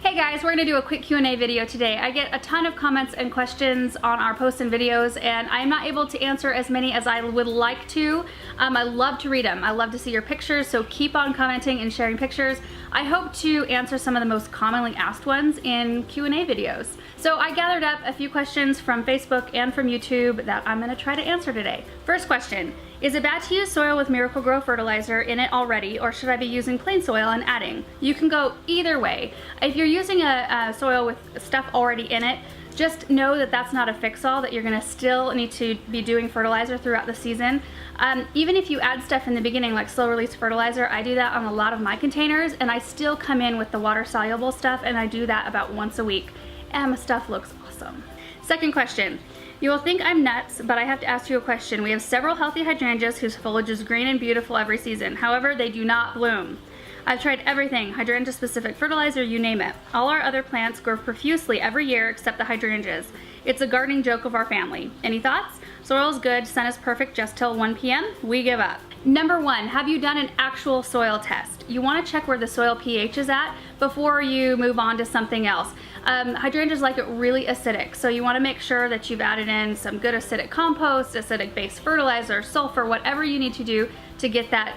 Hey guys, we're gonna do a quick Q&A video today. I get a ton of comments and questions on our posts and videos, and I'm not able to answer as many as I would like to. I love to read them. I love to see your pictures, so keep on commenting and sharing pictures. I hope to answer some of the most commonly asked ones in Q&A videos. So I gathered up a few questions from Facebook and from YouTube that I'm gonna try to answer today. First question, is it bad to use soil with Miracle-Gro fertilizer in it already, or should I be using plain soil and adding? You can go either way. If you're using a soil with stuff already in it, just know that that's not a fix-all, that you're gonna still need to be doing fertilizer throughout the season. Even if you add stuff in the beginning, like slow-release fertilizer, I do that on a lot of my containers, and I still come in with the water-soluble stuff, and I do that about once a week, and my stuff looks awesome. Second question. You will think I'm nuts, but I have to ask you a question. We have several healthy hydrangeas whose foliage is green and beautiful every season. However, they do not bloom. I've tried everything, hydrangea-specific fertilizer, you name it. All our other plants grow profusely every year except the hydrangeas. It's a gardening joke of our family. Any thoughts? Soil's good, sun is perfect just till 1 p.m. We give up. Number one, have you done an actual soil test? You want to check where the soil pH is at before you move on to something else. Hydrangeas like it really acidic, so you want to make sure that you've added in some good acidic compost, acidic based fertilizer, sulfur, whatever you need to do to get that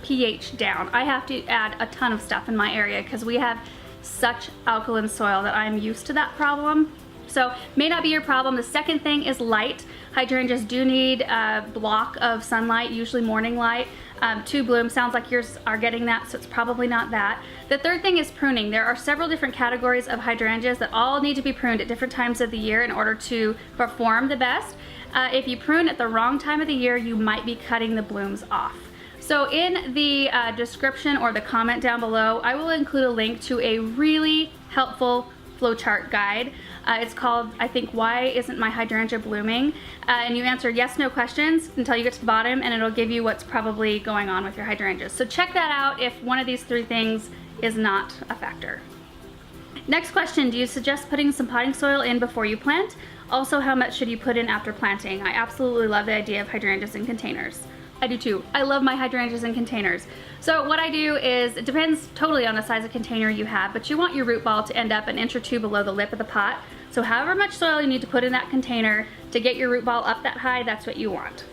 pH down. I have to add a ton of stuff in my area because we have such alkaline soil that I'm used to that problem. So may not be your problem. The second thing is light. Hydrangeas do need a block of sunlight, usually morning light, to bloom. Sounds like yours are getting that, so it's probably not that. The third thing is pruning. There are several different categories of hydrangeas that all need to be pruned at different times of the year in order to perform the best. If you prune at the wrong time of the year, you might be cutting the blooms off. So in the description or the comment down below, I will include a link to a really helpful flowchart guide. It's called, I think, Why Isn't My Hydrangea Blooming? And you answer yes, no questions until you get to the bottom, and it'll give you what's probably going on with your hydrangeas. So check that out if one of these three things is not a factor. Next question, do you suggest putting some potting soil in before you plant? Also, how much should you put in after planting? I absolutely love the idea of hydrangeas in containers. I do too. I love my hydrangeas in containers. So what I do is, it depends totally on the size of container you have, but you want your root ball to end up an inch or two below the lip of the pot. So however much soil you need to put in that container to get your root ball up that high, that's what you want.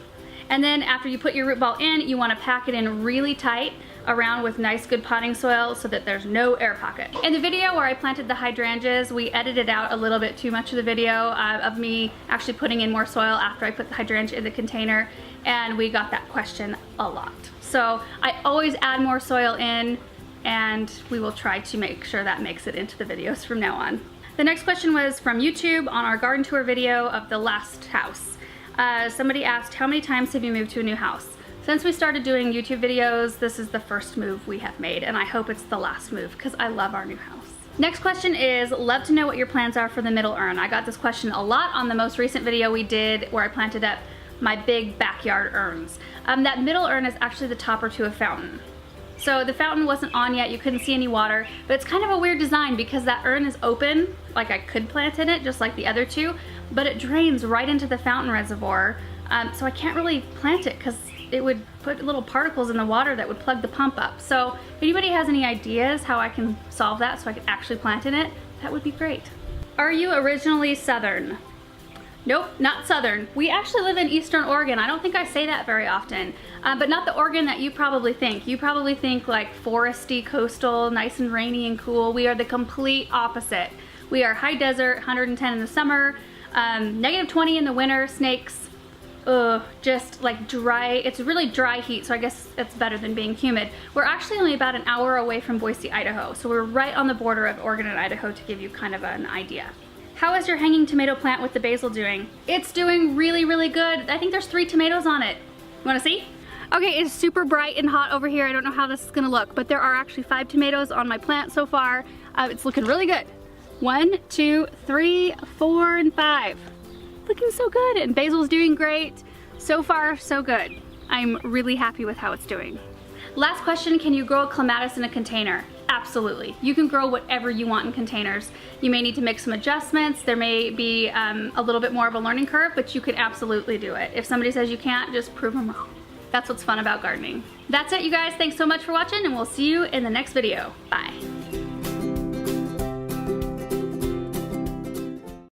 And then after you put your root ball in, you want to pack it in really tight around with nice good potting soil so that there's no air pocket. In the video where I planted the hydrangeas, we edited out a little bit too much of the video of me actually putting in more soil after I put the hydrangea in the container, and we got that question a lot. So I always add more soil in, and we will try to make sure that makes it into the videos from now on. The next question was from YouTube on our garden tour video of the last house. Somebody asked, how many times have you moved to a new house? Since we started doing YouTube videos, this is the first move we have made, and I hope it's the last move because I love our new house. Next question is, love to know what your plans are for the middle urn. I got this question a lot on the most recent video we did where I planted up my big backyard urns. That middle urn is actually the topper to a fountain. So the fountain wasn't on yet, you couldn't see any water, but it's kind of a weird design because that urn is open, like I could plant in it just like the other two, but it drains right into the fountain reservoir, so I can't really plant it because it would put little particles in the water that would plug the pump up. So if anybody has any ideas how I can solve that so I can actually plant in it, that would be great. Are you originally Southern? Nope, not Southern. We actually live in Eastern Oregon. I don't think I say that very often, but not the Oregon that you probably think. You probably think like foresty, coastal, nice and rainy and cool. We are the complete opposite. We are high desert, 110 in the summer, -20 in the winter, snakes, just like dry. It's really dry heat, so I guess it's better than being humid. We're actually only about an hour away from Boise, Idaho, so we're right on the border of Oregon and Idaho to give you kind of an idea. How is your hanging tomato plant with the basil doing? It's doing really, really good. I think there's 3 tomatoes on it. You wanna see? Okay, it's super bright and hot over here. I don't know how this is gonna look, but there are actually 5 tomatoes on my plant so far. It's looking really good. 1, 2, 3, 4, and 5. Looking so good, and basil's doing great. So far, so good. I'm really happy with how it's doing. Last question, can you grow a clematis in a container? Absolutely. You can grow whatever you want in containers. You may need to make some adjustments. There may be a little bit more of a learning curve, but you can absolutely do it. If somebody says you can't, just prove them wrong. That's what's fun about gardening. That's it, you guys. Thanks so much for watching, and we'll see you in the next video. Bye.